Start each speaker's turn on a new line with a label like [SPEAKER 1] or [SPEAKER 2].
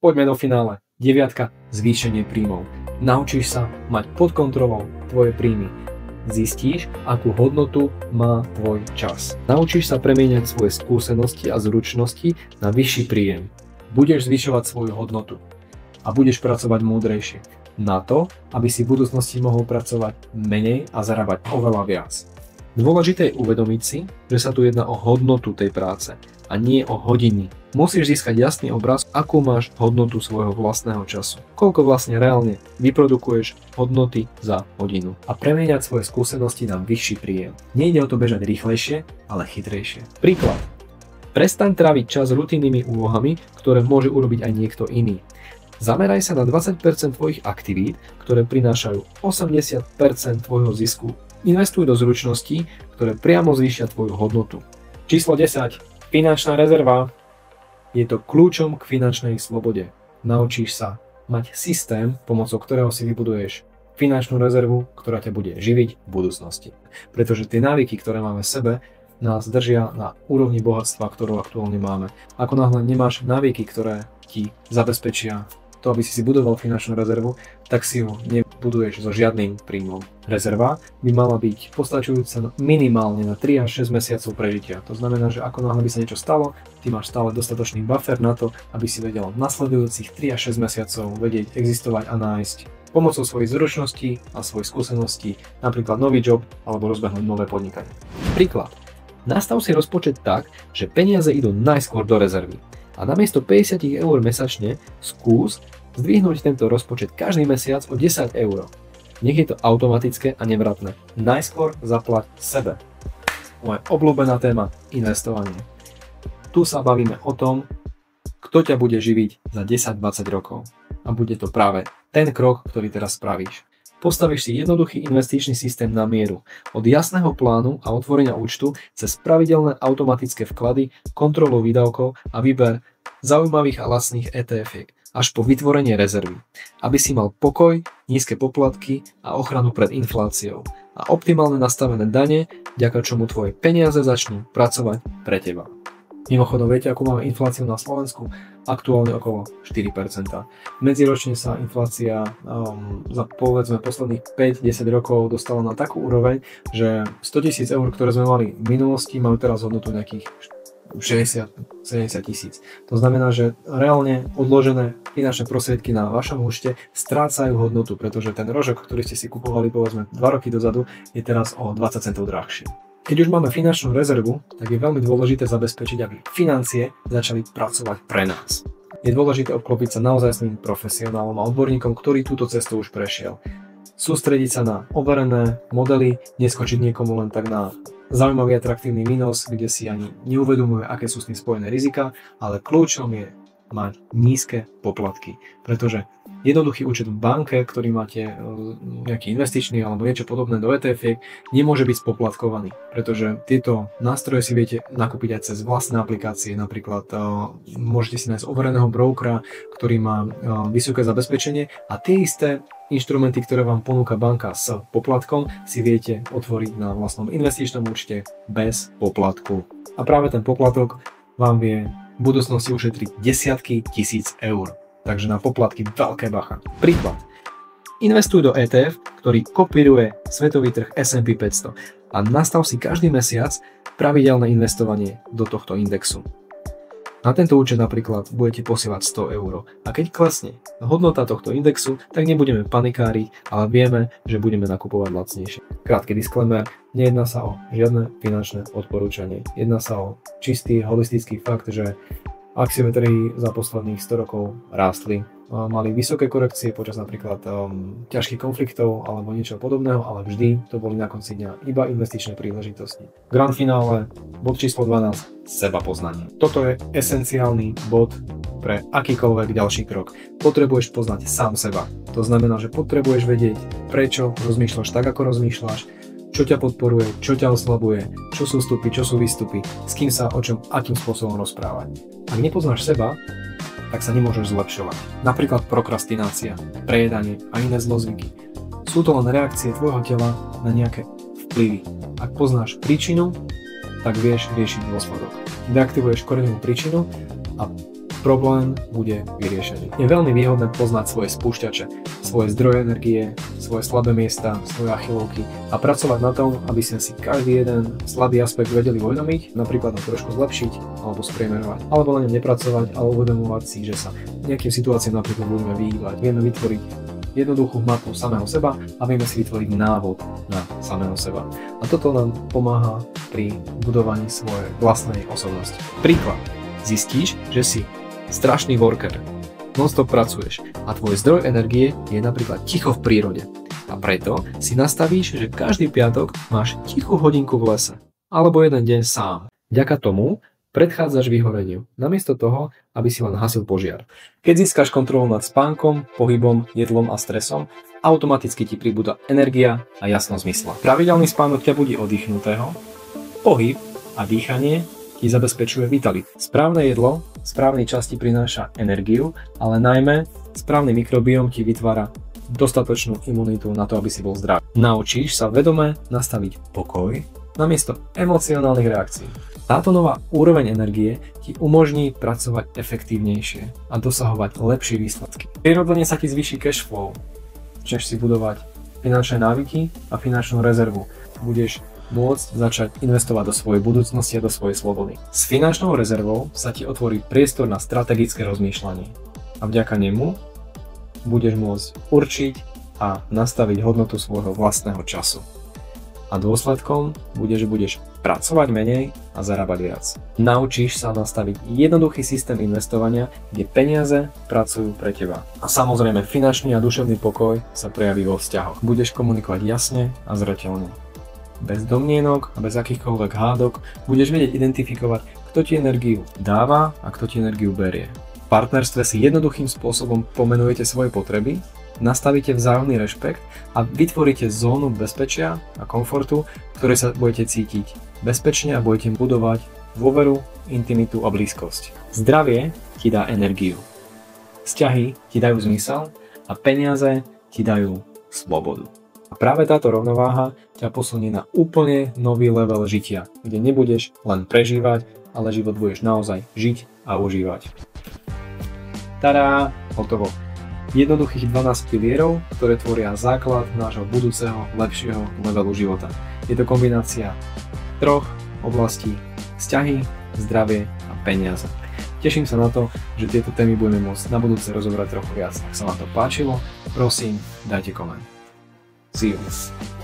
[SPEAKER 1] Poďme do finále. 9. Zvýšenie príjmov. Naučíš sa mať pod kontrolou tvoje príjmy. Zistíš, akú hodnotu má tvoj čas. Naučíš sa premieňať svoje skúsenosti a zručnosti na vyšší príjem. Budeš zvyšovať svoju hodnotu a budeš pracovať múdrejšie na to, aby si v budúcnosti mohol pracovať menej a zarábať oveľa viac. Dôležité je uvedomiť si, že sa tu jedná o hodnotu tej práce a nie o hodiny. Musíš získať jasný obraz, akú máš hodnotu svojho vlastného času. Koľko vlastne reálne vyprodukuješ hodnoty za hodinu. A premieňať svoje skúsenosti na vyšší príjem. Nejde o to bežať rýchlejšie, ale chytrejšie. Príklad. Prestaň tráviť čas rutinnými úlohami, ktoré môže urobiť aj niekto iný. Zameraj sa na 20% tvojich aktivít, ktoré prinášajú 80% tvojho zisku. Investuj do zručností, ktoré priamo zvýšia tvoju hodnotu. Číslo 10. Finančná rezerva. Je to kľúčom k finančnej slobode. Naučíš sa mať systém, pomocou ktorého si vybuduješ finančnú rezervu, ktorá ťa bude živiť v budúcnosti. Pretože tie návyky, ktoré máme v sebe, nás držia na úrovni bohatstva, ktorú aktuálne máme. Ako náhle nemáš návyky, ktoré ti zabezpečia to, aby si budoval finančnú rezervu, tak si ju nebuduješ so žiadnym príjmom. Rezerva by mala byť postačujúca minimálne na 3 až 6 mesiacov prežitia. To znamená, že ako náhle by sa niečo stalo, ty máš stále dostatočný buffer na to, aby si vedel nasledujúcich 3 až 6 mesiacov vedieť existovať a nájsť pomocou svojich zručností a svojich skúseností napríklad nový job alebo rozbehnúť nové podnikanie. Príklad. Nastav si rozpočet tak, že peniaze idú najskôr do rezervy. A namiesto 50 eur mesačne skús zdvihnúť tento rozpočet každý mesiac o 10 eur. Nech je to automatické a nevratné. Najskôr zaplať sebe. Moja obľúbená téma investovanie. Tu sa bavíme o tom, kto ťa bude živiť za 10-20 rokov. A bude to práve ten krok, ktorý teraz spravíš. Postavíš si jednoduchý investičný systém na mieru. Od jasného plánu a otvorenia účtu cez pravidelné automatické vklady, kontrolu výdavkov a výber zaujímavých a lacných ETF-iek až po vytvorenie rezervy. Aby si mal pokoj, nízke poplatky a ochranu pred infláciou. A optimálne nastavené dane, vďaka čomu tvoje peniaze začnú pracovať pre teba. Mimochodom, viete, akú máme infláciu na Slovensku? Aktuálne okolo 4%. Medziročne sa inflácia za povedzme posledných 5-10 rokov dostala na takú úroveň, že 100 000 eur, ktoré sme mali v minulosti, majú teraz hodnotu nejakých 60-70 000. To znamená, že reálne odložené finančné prostriedky na vašom účte strácajú hodnotu, pretože ten rožok, ktorý ste si kupovali povedzme 2 roky dozadu, je teraz o 20 centov drahší. Keď už máme finančnú rezervu, tak je veľmi dôležité zabezpečiť, aby financie začali pracovať pre nás. Je dôležité obklopiť sa naozajstným profesionálom a odborníkom, ktorý túto cestu už prešiel. Sústrediť sa na overené modely, neskočiť niekomu len tak na zaujímavý atraktívny výnos, kde si ani neuvedomuje, aké sú s tým spojené rizika, ale kľúčom je mať nízke poplatky, pretože jednoduchý účet v banke, ktorý máte nejaký investičný alebo niečo podobné do ETF, nemôže byť spoplatkovaný, pretože tieto nástroje si viete nakúpiť aj cez vlastné aplikácie, napríklad môžete si nájsť overeného brokera, ktorý má vysoké zabezpečenie a tie isté inštrumenty, ktoré vám ponúka banka s poplatkom, si viete otvoriť na vlastnom investičnom účte bez poplatku. A práve ten poplatok vám vie v budúcnosti ušetriť desiatky tisíc eur. Takže na poplatky veľké bacha. Príklad. Investuj do ETF, ktorý kopíruje svetový trh S&P 500 a nastav si každý mesiac pravidelné investovanie do tohto indexu. Na tento účet napríklad budete posielať 100 eur. A keď klesne hodnota tohto indexu, tak nebudeme panikáriť, ale vieme, že budeme nakupovať lacnejšie. Krátky disclaimer, nejedná sa o žiadne finančné odporúčanie. Jedná sa o čistý holistický fakt, že akciové trhy za posledných 100 rokov rástli. Mali vysoké korekcie počas napríklad ťažkých konfliktov alebo niečo podobného, ale vždy to boli na konci dňa iba investičné príležitosti. Grand finále, bod číslo 12, seba poznanie. Toto je esenciálny bod pre akýkoľvek ďalší krok. Potrebuješ poznať sám seba. To znamená, že potrebuješ vedieť, prečo rozmýšľaš tak, ako rozmýšľaš, čo ťa podporuje, čo ťa oslabuje, čo sú vstupy, čo sú výstupy, s kým sa o čom, akým spôsobom rozprávať. Ak nepoznáš seba, tak sa nemôžeš zlepšovať. Napríklad prokrastinácia, prejedanie a iné zlozvyky. Sú to len reakcie tvojho tela na nejaké vplyvy. Ak poznáš príčinu, tak vieš riešiť dôsledok. Deaktivuješ koreňovú príčinu a problém bude vyriešený. Je veľmi výhodné poznať svoje spúšťače, svoje zdroje energie, svoje slabé miesta, svoje achilovky a pracovať na tom, aby sme si každý jeden slabý aspekt vedeli uvedomiť, napríklad ho trošku zlepšiť alebo spriemerovať, alebo na ňom nepracovať, ale uvedomovať si, že sa nejakým situáciám napríklad budeme vyhýbať. Vieme vytvoriť jednoduchú mapu samého seba a vieme si vytvoriť návod na samého seba. A toto nám pomáha pri budovaní svojej vlastnej osobnosti. Príklad. Zistíš, že si strašný worker, non-stop pracuješ a tvoj zdroj energie je napríklad ticho v prírode. A preto si nastavíš, že každý piatok máš tichú hodinku v lese alebo jeden deň sám. Vďaka tomu predchádzaš vyhoreniu, namiesto toho, aby si len hasil požiar. Keď získaš kontrolu nad spánkom, pohybom, jedlom a stresom, automaticky ti pribúda energia a jasnosť mysle. Pravidelný spánok ťa budí oddychnutého, pohyb a dýchanie ti zabezpečuje vitalitu. Správne jedlo v správnej časti prináša energiu, ale najmä správny mikrobióm ti vytvára dostatočnú imunitu na to, aby si bol zdravý. Naučíš sa vedome nastaviť pokoj namiesto emocionálnych reakcií. Táto nová úroveň energie ti umožní pracovať efektívnejšie a dosahovať lepšie výsledky. Prirodzene sa ti zvýši cash flow, začneš si budovať finančné návyky a finančnú rezervu. Budeš môcť začať investovať do svojej budúcnosti a do svojej slobody. S finančnou rezervou sa ti otvorí priestor na strategické rozmýšľanie a vďaka nemu budeš môcť určiť a nastaviť hodnotu svojho vlastného času. A dôsledkom bude, že budeš pracovať menej a zarábať viac. Naučíš sa nastaviť jednoduchý systém investovania, kde peniaze pracujú pre teba. A samozrejme finančný a duševný pokoj sa prejaví vo vzťahoch. Budeš komunikovať jasne a zreteľne. Bez domnienok a bez akýchkoľvek hádok budeš vedieť identifikovať, kto ti energiu dáva a kto ti energiu berie. V partnerstve si jednoduchým spôsobom pomenujete svoje potreby, nastavíte vzájomný rešpekt a vytvoríte zónu bezpečia a komfortu, v ktorej sa budete cítiť bezpečne a budete budovať dôveru, intimitu a blízkosť. Zdravie ti dá energiu. Vzťahy ti dajú zmysel a peniaze ti dajú slobodu. A práve táto rovnováha ťa posunie na úplne nový level žitia, kde nebudeš len prežívať, ale život budeš naozaj žiť a užívať. Tadá, hotovo. Jednoduchých 12 pilierov, ktoré tvoria základ nášho budúceho, lepšieho levelu života. Je to kombinácia troch oblastí: vzťahy, zdravie a peniaze. Teším sa na to, že tieto témy budeme môcť na budúce rozobrať trochu viac. Ak sa vám to páčilo, prosím, dajte koment. See you.